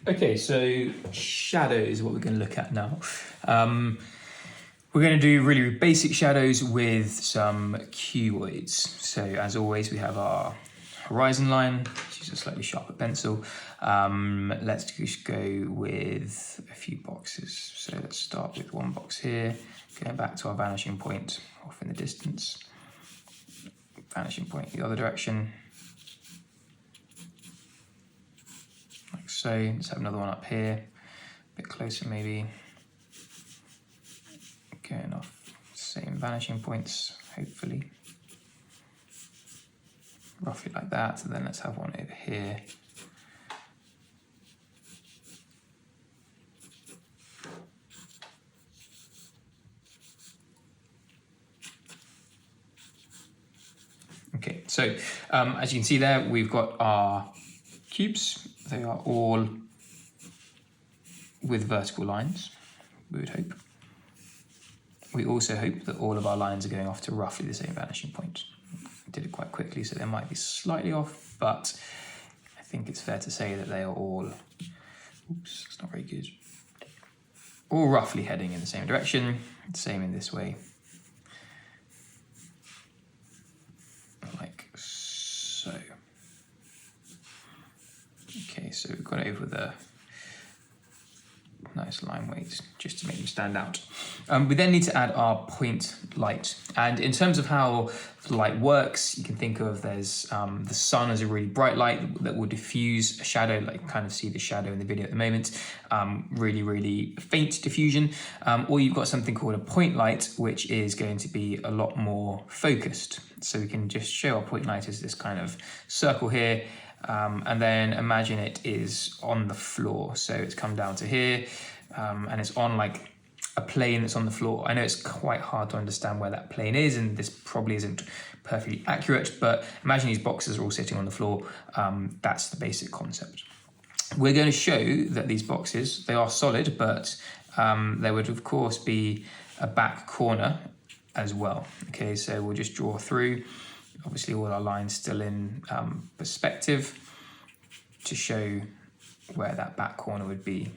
Okay, so shadows is what we're going to look at now. We're going to do really basic shadows with some cuboids. So as always, we have our horizon line, which is a slightly sharper pencil. Let's just go with a few boxes. So let's start with one box here, going back to our vanishing point off in the distance. Vanishing point the other direction. Like so. Let's have another one up here, a bit closer maybe. Going off same vanishing points, hopefully. Roughly like that, and then let's have one over here. Okay, so as you can see there, we've got our cubes. They are all with vertical lines, we would hope. We also hope that all of our lines are going off to roughly the same vanishing point. I did it quite quickly, so they might be slightly off, but I think it's fair to say that they are all, oops, it's not very good, all roughly heading in the same direction. Same in this way, like so. Okay, so we've gone over the nice line weights just to make them stand out. We then need to add our point light. And in terms of how the light works, you can think of there's the sun as a really bright light that will diffuse a shadow, like you kind of see the shadow in the video at the moment, really, really faint diffusion. Or you've got something called a point light, which is going to be a lot more focused. So we can just show our point light as this kind of circle here. And then imagine it is on the floor. So it's come down to here and it's on like a plane that's on the floor. I know it's quite hard to understand where that plane is, and this probably isn't perfectly accurate, but imagine these boxes are all sitting on the floor. That's the basic concept. We're going to show that these boxes, they are solid, but there would of course be a back corner as well. Okay, so we'll just draw through. Obviously all our lines still in perspective to show where that back corner would be.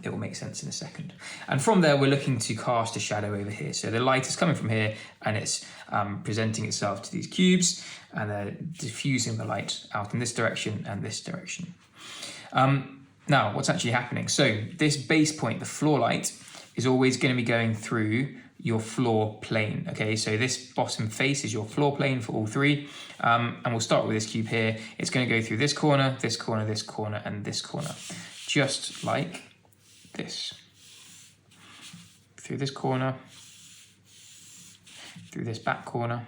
It will make sense in a second. And from there, we're looking to cast a shadow over here. So the light is coming from here and it's presenting itself to these cubes, and they're diffusing the light out in this direction and this direction. Now, what's actually happening? So this base point, the floor light, is always going to be going through your floor plane. Okay, so this bottom face is your floor plane for all three. And we'll start with this cube here. It's going to go through this corner, this corner, this corner, and this corner. Just like this. Through this corner, through this back corner,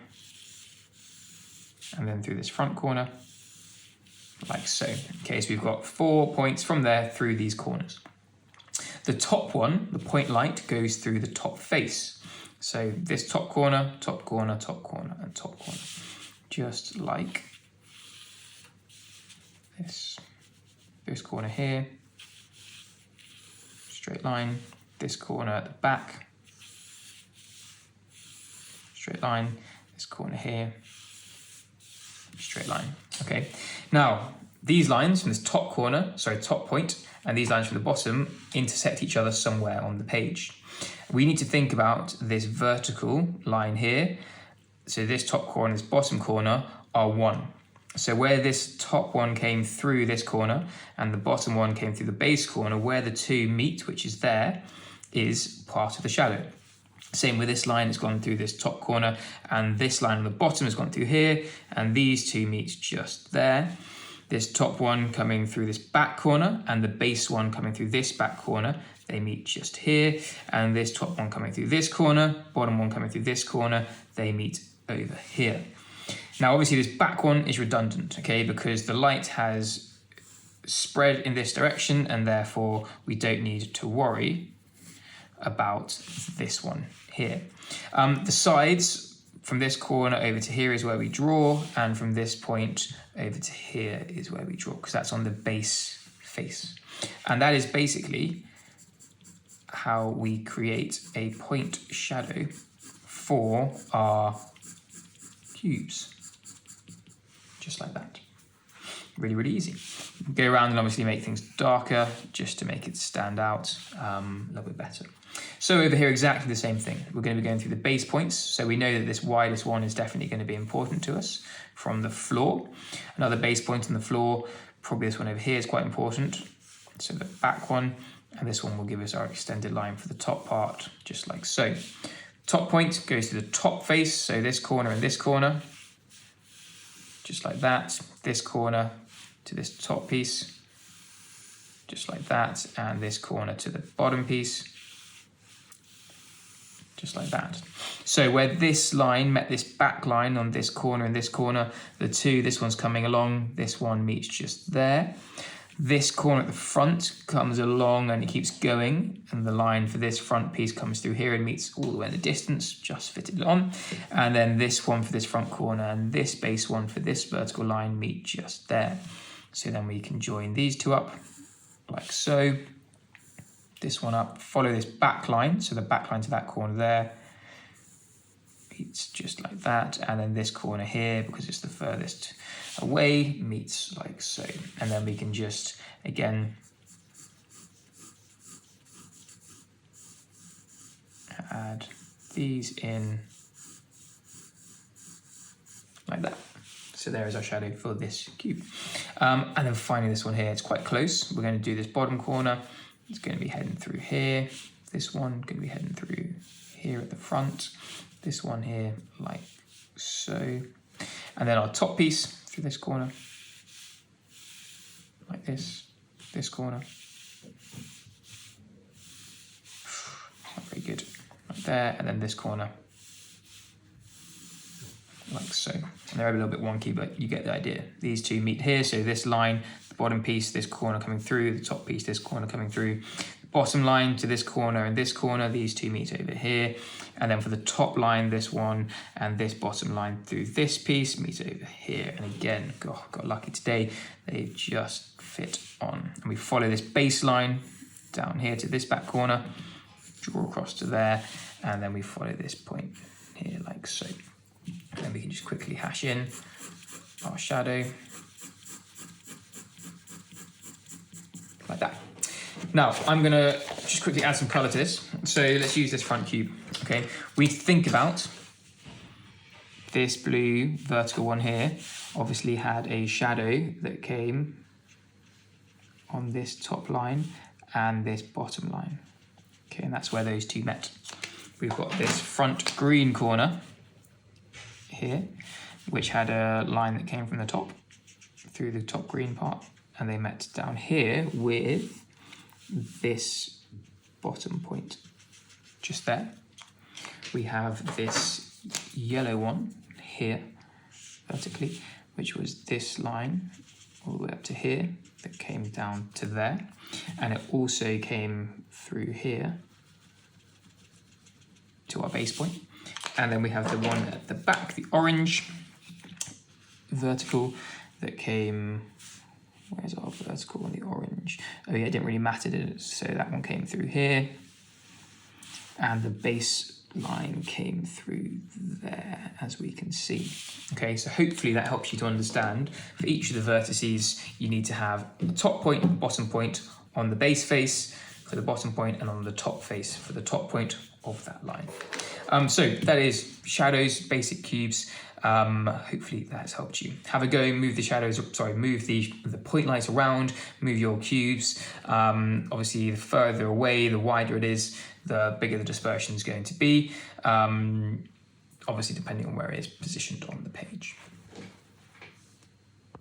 and then through this front corner, like so. Okay, so we've got 4 points from there through these corners. The top one, the point light, goes through the top face. So this top corner, top corner, top corner, and top corner. Just like this. This corner here. Straight line. This corner at the back. Straight line. This corner here. Straight line. Okay. Now, these lines from this top corner, top point, and these lines from the bottom intersect each other somewhere on the page. We need to think about this vertical line here. So this top corner and this bottom corner are one. So where this top one came through this corner and the bottom one came through the base corner, where the two meet, which is there, is part of the shadow. Same with this line, it's gone through this top corner, and this line on the bottom has gone through here, and these two meet just there. This top one coming through this back corner and the base one coming through this back corner, they meet just here. And this top one coming through this corner, bottom one coming through this corner, they meet over here. Now, obviously this back one is redundant, okay, because the light has spread in this direction, and therefore we don't need to worry about this one here. The sides, from this corner over to here is where we draw, and from this point over to here is where we draw, because that's on the base face. And that is basically how we create a point shadow for our cubes, just like that. Really, really easy. Go around and obviously make things darker just to make it stand out a little bit better. So over here, exactly the same thing. We're going to be going through the base points. So we know that this widest one is definitely going to be important to us from the floor. Another base point on the floor, probably this one over here is quite important. So the back one, and this one will give us our extended line for the top part, just like so. Top point goes to the top face, so this corner and this corner, just like that. This corner to this top piece, just like that, and this corner to the bottom piece, just like that. So where this line met this back line on this corner and this corner, this one's coming along, this one meets just there. This corner at the front comes along and it keeps going, and the line for this front piece comes through here and meets all the way in the distance, just fitted on. And then this one for this front corner and this base one for this vertical line meet just there. So then we can join these two up like so. This one up, follow this back line, so the back line to that corner there, meets just like that, and then this corner here, because it's the furthest away, meets like so. And then we can just, again, add these in like that. So there is our shadow for this cube. And then finally this one here, it's quite close. We're going to do this bottom corner. It's going to be heading through here. This one going to be heading through here at the front. This one here, like so. And then our top piece through this corner, like this corner. Not very good. Right there, and then this corner, like so. And they're a little bit wonky, but you get the idea. These two meet here, so this line, the bottom piece, this corner coming through, the top piece, this corner coming through, the bottom line to this corner and this corner, these two meet over here. And then for the top line, this one and this bottom line through this piece meet over here. And again, got lucky today, they just fit on. And we follow this baseline down here to this back corner, draw across to there, and then we follow this point here like so. And then we can just quickly hash in our shadow like that. Now I'm gonna just quickly add some color to this. So let's use this front cube. Okay, we think about this blue vertical one here obviously had a shadow that came on this top line and this bottom line. Okay, and that's where those two met. We've got this front green corner here, which had a line that came from the top through the top green part, and they met down here with this bottom point just there. We have this yellow one here vertically, which was this line all the way up to here that came down to there, and it also came through here to our base point. And then we have the one at the back, the orange vertical that came, where's our vertical on the orange? Oh yeah, it didn't really matter, did it? So that one came through here, and the base line came through there, as we can see. Okay, so hopefully that helps you to understand for each of the vertices, you need to have the top point and bottom point on the base face for the bottom point and on the top face for the top point of that line. So that is shadows, basic cubes. Hopefully that has helped you. Have a go, move the shadows, move the point lights around, move your cubes. Obviously the further away, the wider it is, the bigger the dispersion is going to be. Obviously depending on where it is positioned on the page.